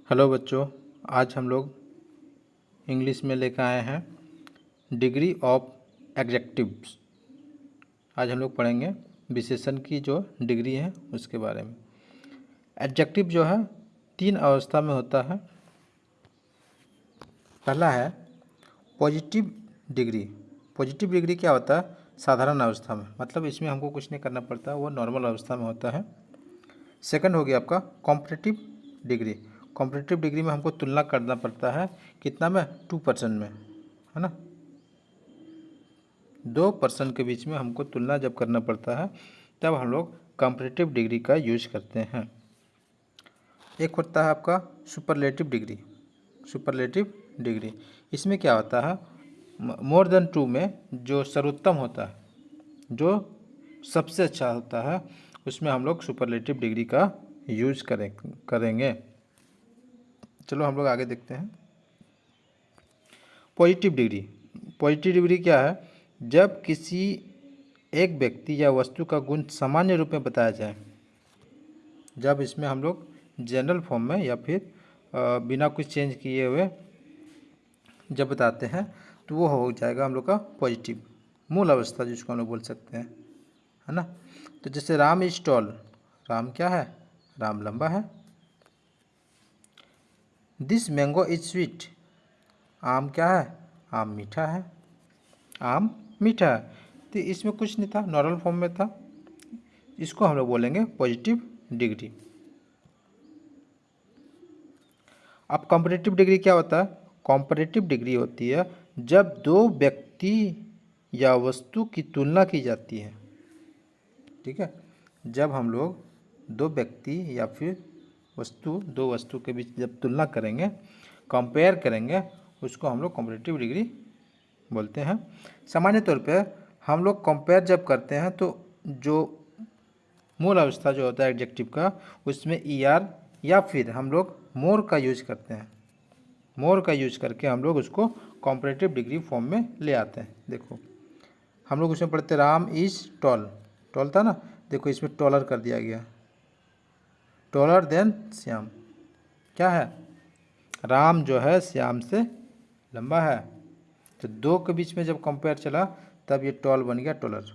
Hello बच्चों, आज हम लोग इंग्लिश में लेकर आए हैं डिग्री ऑफ एडजेक्टिव्स। आज हम लोग पढ़ेंगे विशेषण की जो डिग्री है उसके बारे में। एडजेक्टिव जो है 3 अवस्था में होता है। पहला है पॉजिटिव डिग्री। पॉजिटिव डिग्री क्या होता है? साधारण अवस्था में, मतलब इसमें हमको कुछ नहीं करना पड़ता, वो नॉर्मल अवस्था में होता है। सेकंड हो गया आपका कॉम्परेटिव डिग्री। कॉम्परेटिव डिग्री में हमको तुलना करना पड़ता है, कितना में? 2% में, है ना। 2% के बीच में हमको तुलना जब करना पड़ता है तब हम लोग कॉम्परेटिव डिग्री का यूज करते हैं। एक होता है आपका सुपरलेटिव डिग्री। सुपरलेटिव डिग्री इसमें क्या होता है? मोर देन 2 में जो सर्वोत्तम होता है, जो सबसे अच्छा होता है, उसमें हम लोग सुपरलेटिव डिग्री का यूज करेंगे। चलो हम लोग आगे देखते हैं। Positive degree. पॉजिटिव डिग्री क्या है? जब किसी एक व्यक्ति या वस्तु का गुण सामान्य रूप में बताया जाए, जब इसमें हम लोग जनरल फॉर्म में या फिर बिना कुछ चेंज किए हुए जब बताते हैं तो वो हो जाएगा हम लोग का पॉजिटिव, मूल अवस्था जिसको हम लोग बोल सकते हैं, है ना। तो जैसे राम इज टॉल, राम क्या है? राम लंबा है। दिस मैंगो इज स्वीट, आम क्या है? आम मीठा है। आम मीठा है। तो इसमें कुछ नहीं था, नॉर्मल फॉर्म में था, इसको हम लोग बोलेंगे पॉजिटिव डिग्री। अब कॉम्परेटिव डिग्री क्या होता है? कॉम्परेटिव डिग्री होती है जब दो व्यक्ति या वस्तु की तुलना की जाती है। ठीक है, जब हम लोग दो व्यक्ति या फिर दो वस्तु के बीच जब तुलना करेंगे, कंपेयर करेंगे, उसको हम लोग कॉम्परेटिव डिग्री बोलते हैं। सामान्य तौर पे हम लोग कंपेयर जब करते हैं तो जो मूल अवस्था जो होता है एडजेक्टिव का, उसमें ER या फिर हम लोग मोर का यूज करते हैं। मोर का यूज करके हम लोग उसको कॉम्परेटिव डिग्री फॉर्म में ले आते हैं। देखो हम लोग उसमें पढ़ते राम इज टॉल, टॉल था ना, देखो इसमें टॉलर कर दिया गया, टॉलर देन श्याम। क्या है? राम जो है श्याम से लंबा है। तो दो के बीच में जब कंपेयर चला तब ये टॉल बन गया टॉलर।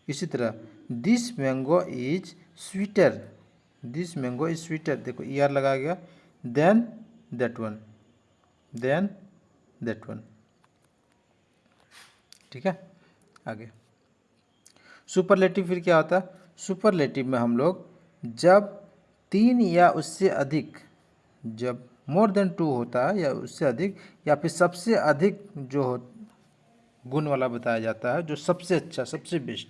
इसी तरह this mango is sweeter, this mango is sweeter, देखो ER लगा गया, than that one, than that one. ठीक है, आगे सुपरलेटिव फिर क्या होता है? सुपरलेटिव में हम लोग जब 3 या उससे अधिक, जब मोर देन 2 होता है या उससे अधिक, या फिर सबसे अधिक जो हो गुण वाला बताया जाता है, जो सबसे अच्छा, सबसे बेस्ट,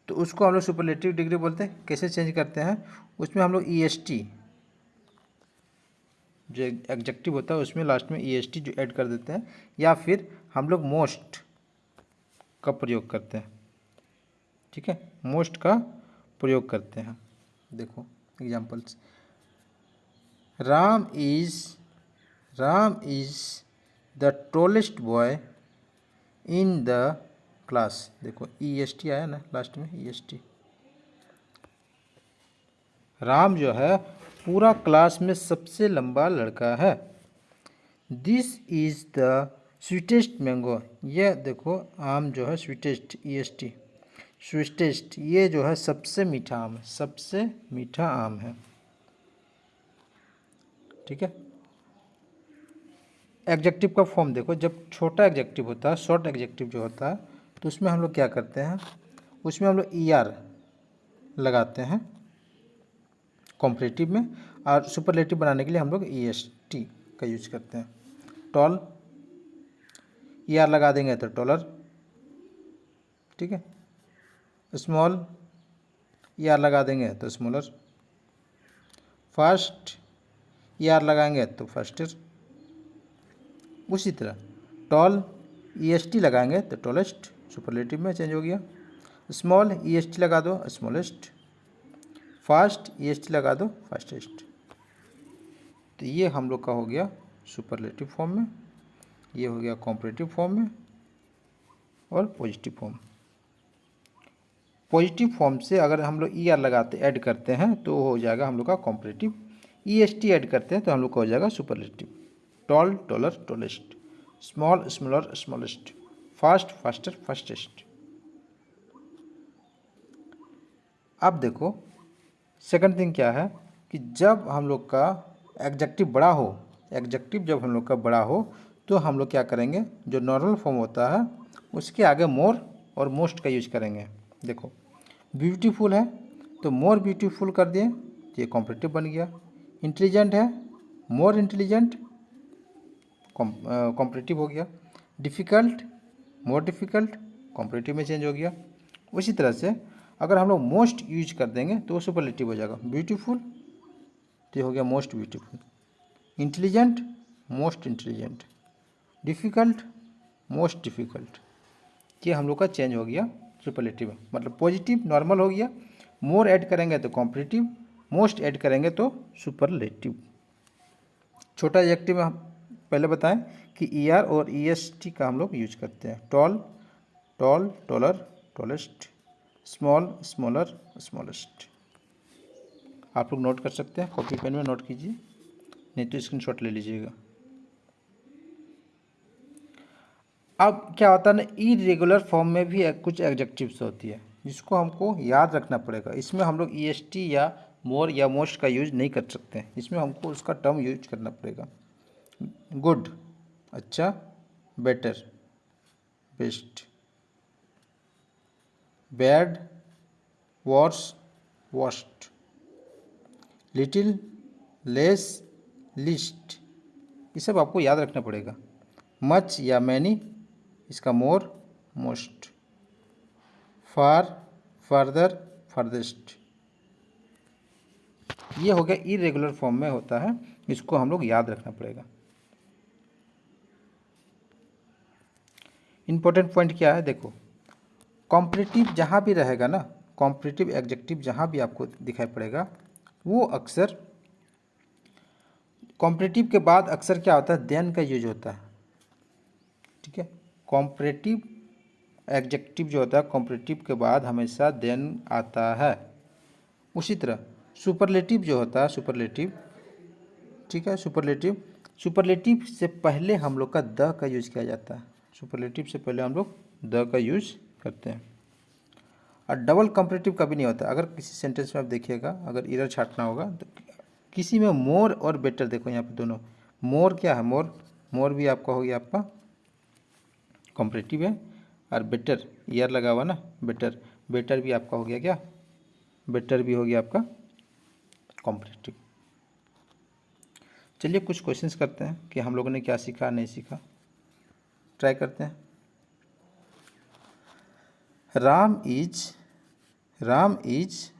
तो उसको हम लोग सुपरलेटिव डिग्री बोलते हैं। कैसे चेंज करते हैं? उसमें हम लोग EST, जो एडजेक्टिव होता है उसमें लास्ट में EST जो ऐड कर देते हैं, या फिर हम लोग मोस्ट का प्रयोग करते हैं। ठीक है, मोस्ट का प्रयोग करते हैं। देखो examples, Ram is the tallest boy in the class. देखो EST आया ना लास्ट में, EST। राम जो है पूरा क्लास में सबसे लंबा लड़का है। This is the sweetest mango, ये देखो आम जो है स्वीटेस्ट, EST स्वीटेस्ट, ये जो है सबसे मीठा आम है, सबसे मीठा आम है। ठीक है, एडजेक्टिव का फॉर्म देखो, जब छोटा एडजेक्टिव होता है, शॉर्ट एडजेक्टिव जो होता है, तो उसमें हम लोग क्या करते हैं? उसमें हम लोग ER लगाते हैं कॉम्परेटिव में, और सुपरलेटिव बनाने के लिए हम लोग EST का यूज करते हैं। टॉल, ER लगा देंगे तो टॉलर। ठीक है, स्मॉल, ER लगा देंगे तो स्मॉलर। फास्ट, ER लगाएंगे तो फास्टर। उसी तरह टॉल, EST लगाएंगे तो टॉलेस्ट, सुपरलेटिव में चेंज हो गया। स्मॉल, EST लगा दो, स्मॉलेस्ट। फास्ट, EST लगा दो, फास्टेस्ट। तो ये हम लोग का हो गया सुपरलेटिव फॉर्म में, ये हो गया कॉम्परेटिव फॉर्म में, और पॉजिटिव फॉर्म। पॉजिटिव फॉर्म से अगर हम लोग ER लगाते ऐड करते हैं तो हो जाएगा हम लोग का कॉम्परेटिव EST ऐड करते हैं तो हम लोग का हो जाएगा superlative. Tall, taller, tallest, small, smaller, smallest, fast, faster, fastest. अब देखो सेकंड थिंग क्या है कि जब हम लोग का एडजेक्टिव बड़ा हो, एडजेक्टिव जब हम लोग का बड़ा हो तो हम लोग क्या करेंगे, जो नॉर्मल फॉर्म होता है उसके आगे मोर और मोस्ट का यूज करेंगे। देखो ब्यूटीफुल है तो मोर ब्यूटीफुल कर दिए, ये कॉम्परेटिव बन गया। इंटेलिजेंट है, मोर इंटेलिजेंट, कॉम्परेटिव हो गया। डिफ़िकल्ट, मोर डिफ़िकल्ट, कॉम्परेटिव में चेंज हो गया। उसी तरह से अगर हम लोग मोस्ट यूज कर देंगे तो वो सुपरलेटिव हो जाएगा। ब्यूटीफुल तो ये हो गया most beautiful. Intelligent, most intelligent. Difficult, most difficult. ये हम लोग का चेंज हो गया सुपरलेटिव, मतलब पॉजिटिव नॉर्मल हो गया। मोर ऐड करेंगे तो कॉम्परेटिव, मोस्ट ऐड करेंगे तो सुपरलेटिव। छोटा एडजेक्टिव में हम पहले बताएं कि ER और EST का हम लोग यूज करते हैं। Tall, tall, taller, tallest, small, smaller, smallest. आप लोग नोट कर सकते हैं, कॉपी पेन में नोट कीजिए, नहीं तो स्क्रीनशॉट ले लीजिएगा। अब क्या होता है ना, इरेगुलर फॉर्म में भी कुछ एडजेक्टिव्स होती है जिसको हमको याद रखना पड़ेगा। इसमें हम लोग EST या मोर या मोस्ट का यूज नहीं कर सकते, इसमें हमको उसका टर्म यूज करना पड़ेगा। गुड, अच्छा, better, best, bad, worse, worst, little, less, least. ये सब आपको याद रखना पड़ेगा। मच या मैनी, इसका मोर, मोस्ट, फार, फर्दर, फर्देस्ट। ये हो गया इरेगुलर फॉर्म में होता है, इसको हम लोग याद रखना पड़ेगा। इंपॉर्टेंट पॉइंट क्या है, देखो कॉम्परेटिव जहाँ भी रहेगा ना, कॉम्परेटिव एडजेक्टिव जहाँ भी आपको दिखाई पड़ेगा वो अक्सर कॉम्परेटिव के बाद अक्सर क्या होता है, देन का यूज होता है। ठीक है, कॉम्परेटिव एडजेक्टिव जो होता है कॉम्परेटिव के बाद हमेशा देन आता है। उसी तरह सुपरलेटिव जो होता है, सुपरलेटिव, ठीक है, सुपरलेटिव, सुपरलेटिव से पहले हम लोग का द का यूज किया जाता है। सुपरलेटिव से पहले हम लोग द का यूज करते हैं। और डबल कंपैरेटिव कभी नहीं होता। अगर किसी सेंटेंस में आप देखिएगा, अगर इरर छाटना होगा तो किसी में मोर और बेटर, देखो यहाँ पे दोनों, मोर क्या है, मोर, मोर भी आपका हो गया आपका कंपैरेटिव है, और बेटर ईयर लगा हुआ ना, बेटर, बेटर भी आपका हो गया क्या, बेटर भी हो गया आपका कंपैरेटिव। चलिए कुछ क्वेश्चंस करते हैं कि हम लोगों ने क्या सीखा नहीं सीखा, ट्राई करते हैं। राम इज,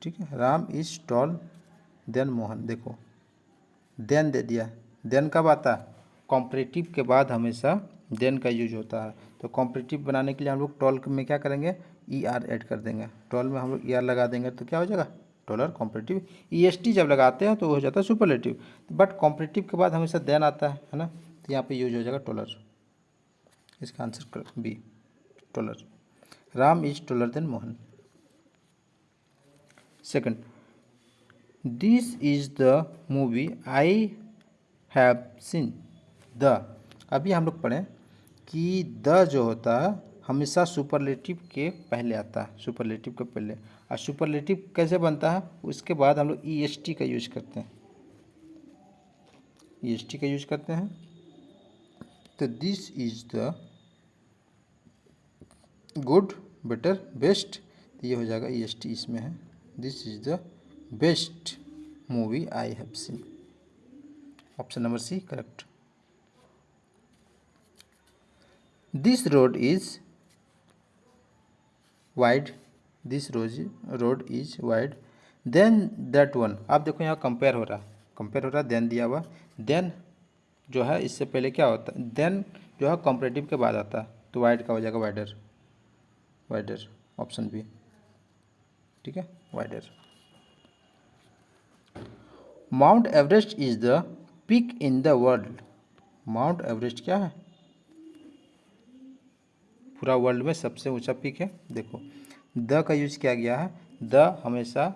ठीक है, Ram is tall than Mohan. देखो देन दे दिया, देन कब आता है, कॉम्परेटिव के बाद हमेशा देन का यूज होता है। तो कॉम्परेटिव बनाने के लिए हम लोग टॉल में क्या करेंगे, ER ऐड कर देंगे। टॉल में हम लोग ER लगा देंगे तो क्या हो जाएगा, टॉलर कॉम्परेटिव। EST जब लगाते हैं तो हो जाता है सुपरलेटिव, बट कॉम्परेटिव के बाद हमेशा देन आता है ना, तो यहाँ पे यूज हो जाएगा टॉलर। इसका answer B, taller. Ram is taller than Mohan. Second, this is the movie I have seen. The, अभी हम लोग पढ़ें कि द जो होता है हमेशा सुपरलेटिव के पहले आता है, सुपरलेटिव के पहले। और सुपरलेटिव कैसे बनता है, उसके बाद हम लोग EST का यूज करते हैं, EST का यूज करते हैं। तो this is the good, better, best, तो ये हो जाएगा EST इसमें है। This is the best movie I have seen. Option number C correct. This road is wide, this road is wide than that one. आप देखो यहाँ कंपेयर हो रहा, कंपेयर हो रहा, देन दिया हुआ। देन जो है इससे पहले क्या होता है, देन जो है कंपैरेटिव के बाद आता है, तो वाइड का हो जाएगा वाइडर, वाइडर, ऑप्शन बी, ठीक है, wider. Mount Everest is the peak in the world. Mount Everest क्या है, पूरा वर्ल्ड में सबसे ऊंचा पीक है। देखो द का यूज किया गया है, द हमेशा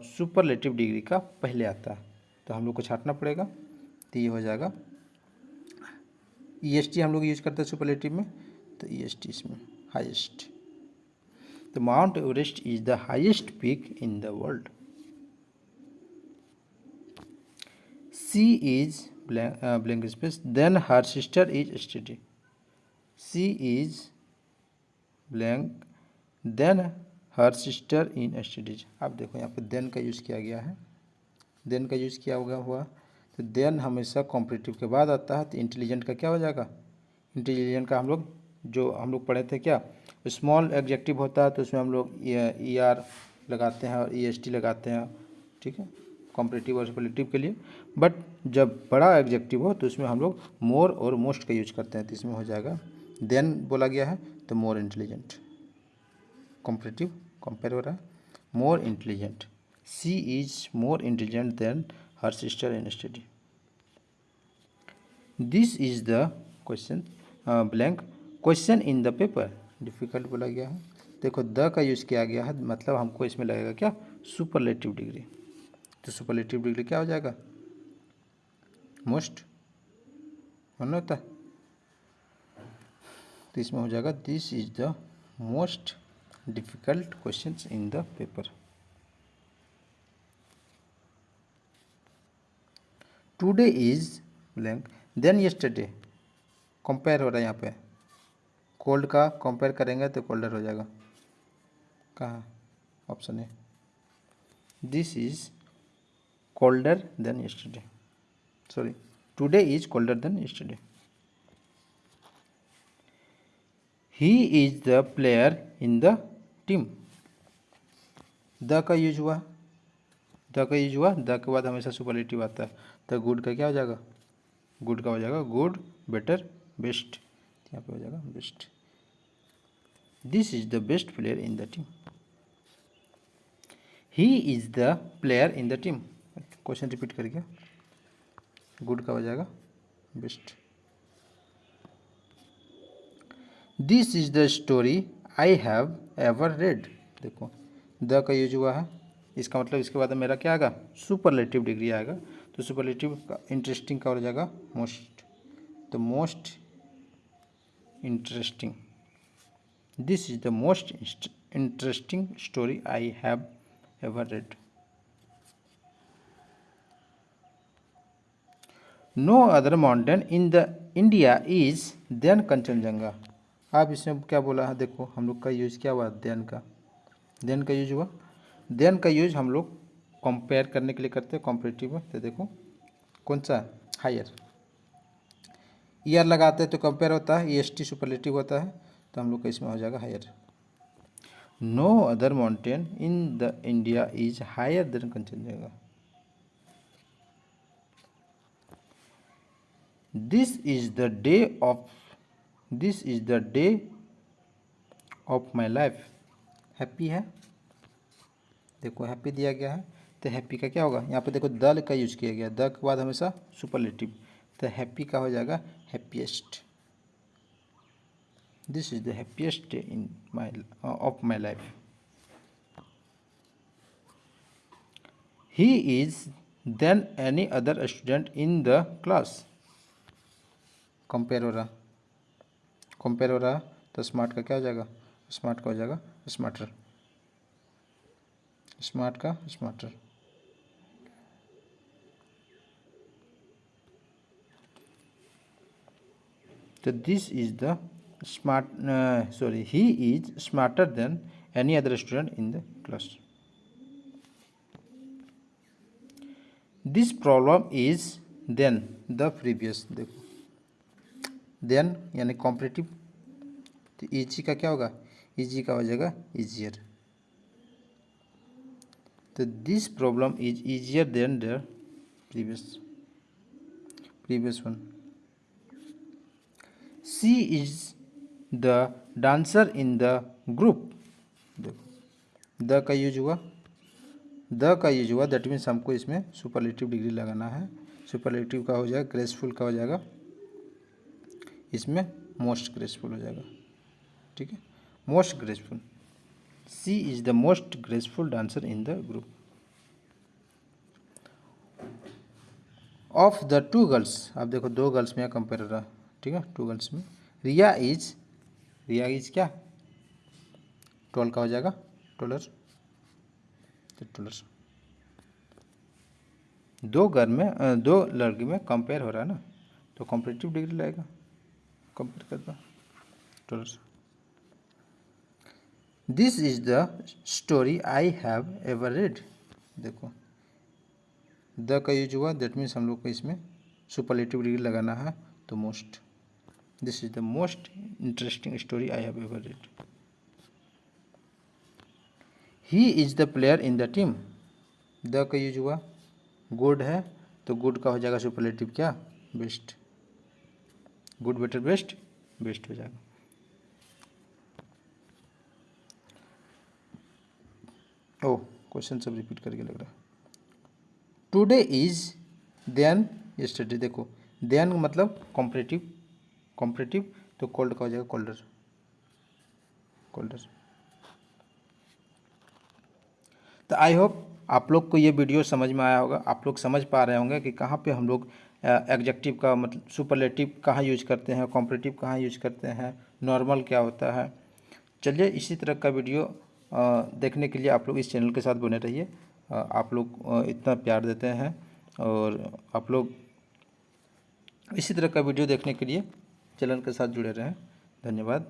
सुपरलेटिव डिग्री का पहले आता है, तो हम लोग को छांटना पड़ेगा। तो ये हो जाएगा EST हम लोग यूज करते हैं सुपरलेटिव में, तो EST इसमें हाईएस्ट। तो Mount Everest is the highest peak in the world. She is blank space than her sister is study. She is blank than her sister in studies. अब देखो यहाँ पे देन का यूज़ किया गया है, देन का यूज़ किया हुआ। तो देन हमेशा कॉम्पिटिटिव के बाद आता है। तो इंटेलिजेंट का क्या हो जाएगा, इंटेलिजेंट का हम लोग पढ़े थे क्या, स्मॉल एडजेक्टिव होता है तो उसमें हम लोग ER लगाते हैं और EST लगाते हैं, ठीक है, कॉम्पिटिटिव और सुपरलेटिव के लिए। बट जब बड़ा एडजेक्टिव हो तो उसमें हम लोग मोर और मोस्ट का यूज करते हैं। तो इसमें हो जाएगा देन बोला गया है तो मोर इंटेलिजेंट, कॉम्पिटिटिव कंपेयर हो रहा है, more intelligent. She is more intelligent than her sister in study. This is the question blank question in the paper. Difficult बोला गया है। देखो द का यूज़ किया गया है, मतलब हमको इसमें लगेगा क्या, सुपरलेटिव डिग्री। तो सुपरलेटिव डिग्री क्या हो जाएगा, मोस्ट होना होता है। तो इसमें हो जाएगा this is the most difficult question in the paper. Today is blank than yesterday. Compare हो रहा है यहाँ पे, कोल्ड का कंपेयर करेंगे तो कोल्डर हो जाएगा। कहाँ, ऑप्शन है, this is colder than yesterday, sorry today is colder than yesterday. He is the player in the team. The का यूज हुआ, द का यूज हुआ, द के बाद हमेशा सुपरलेटिव आता है। तो गुड का क्या हो जाएगा, गुड का हो जाएगा गुड, बेटर, बेस्ट। यहाँ पे हो जाएगा best. This is the best player in the team. He is the player in the team. Question repeat करके, गुड का हो जाएगा best. This is the story I have ever read. देखो the का यूज हुआ है, इसका मतलब इसके बाद मेरा क्या आएगा, सुपरलेटिव डिग्री आएगा। तो सुपरलेटिव का इंटरेस्टिंग का हो जाएगा मोस्ट। तो most interesting, this is the most interesting story I have ever read. No other mountain in the India is than Kanchenjunga. अब इसमें क्या बोला है, देखो हम लोग का यूज क्या हुआ, देन का, देन का यूज हुआ। देन का यूज हम लोग कंपेयर करने के लिए करते हैं कॉम्पिटिटिव में। तो देखो कौन सा, हायर, ईयर लगाते हैं तो कंपेयर होता है, EST सुपरलेटिव होता है। तो हम लोग का इसमें हो जाएगा higher. No other mountain in the India is higher than Kanchenjunga. This is the day of, this is the day of my life. Happy है, देखो हैप्पी दिया गया है। तो हैप्पी का क्या होगा, यहाँ पे देखो द का यूज किया गया, द के बाद हमेशा सुपरलेटिव। तो हैप्पी का हो जाएगा happiest. This is the happiest day in my of my life. He is than any other student in the class. Compare हो रहा, कंपेयर हो रहा, तो स्मार्ट का क्या हो जाएगा, स्मार्ट का हो जाएगा स्मार्टर, स्मार्ट का स्मार्टर। तो this is the smart, sorry he is smarter than any other student in the class. This problem is than the previous. देखो देन यानी कॉम्पिटिटिव, तो ईजी का क्या होगा, ईजी का हो जाएगा ईजियर। तो this problem is easier than the previous one. She is the dancer in the group. देखो द का यूज हुआ, द का यूज हुआ, दैट मीन्स हमको इसमें सुपरलेटिव डिग्री लगाना है। सुपरलेटिव का हो जाएगा ग्रेसफुल का हो जाएगा इसमें मोस्ट ग्रेसफुल हो जाएगा, ठीक है, most graceful. She is the most graceful dancer in the group. Of the two girls, आप देखो दो गर्ल्स में कंपेयर हो रहा, ठीक है, टू गर्ल्स में। रिया इज क्या, टोल का हो जाएगा टोलर, तो टोलर। दो घर में दो लड़की में कंपेयर हो रहा है ना, तो कॉम्परेटिव डिग्री लगेगा, कंपेयर करता taller. This is the story I have ever read, देखो द का यूज हुआ, दैट मीन्स हम लोग को इसमें सुपरलेटिव डिग्री लगाना है, तो most. This is the most interesting story I have ever read. He is the player in the team, the का यूज हुआ, गुड है तो गुड का हो जाएगा सुपरलेटिव क्या, best. Good better best, best हो जाएगा। ओह क्वेश्चन सब रिपीट करके लग रहा है। टुडे इज देन यस्टरडे, देखो देन मतलब कॉम्परेटिव, कॉम्परेटिव तो कोल्ड का हो जाएगा कोल्डर, कोल्डर। तो आई होप आप लोग को ये वीडियो समझ में आया होगा, आप लोग समझ पा रहे होंगे कि कहाँ पे हम लोग एग्जेक्टिव का मतलब सुपरलेटिव कहाँ यूज करते हैं, कॉम्परेटिव कहाँ यूज करते हैं, नॉर्मल क्या होता है। चलिए इसी तरह का वीडियो देखने के लिए आप लोग इस चैनल के साथ बने रहिए। आप लोग इतना प्यार देते हैं और आप लोग इसी तरह का वीडियो देखने के लिए चैनल के साथ जुड़े रहें। धन्यवाद।